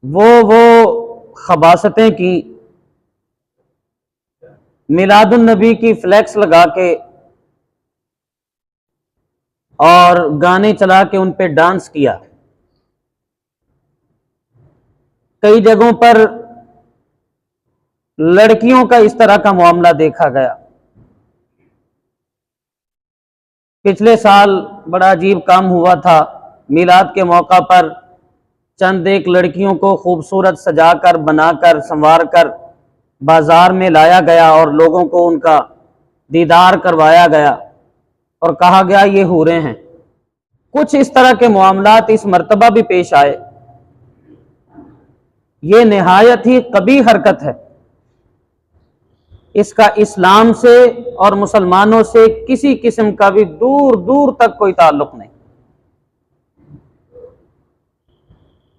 वो खबासतें की, मिलादुन नबी की फ्लैक्स लगा के और गाने चला के उन पे डांस किया। कई जगहों पर लड़कियों का इस तरह का मामला देखा गया। पिछले साल बड़ा अजीब काम हुआ था। मिलाद के मौका पर चंद एक लड़कियों को खूबसूरत सजाकर, बनाकर, संवार कर बाजार में लाया गया और लोगों को उनका दीदार करवाया गया और कहा गया ये हूरें हैं। कुछ इस तरह के मामलात इस मर्तबा भी पेश आए। ये निहायत ही कबीह हरकत है। इसका इस्लाम से और मुसलमानों से किसी किस्म का भी दूर दूर तक कोई ताल्लुक नहीं।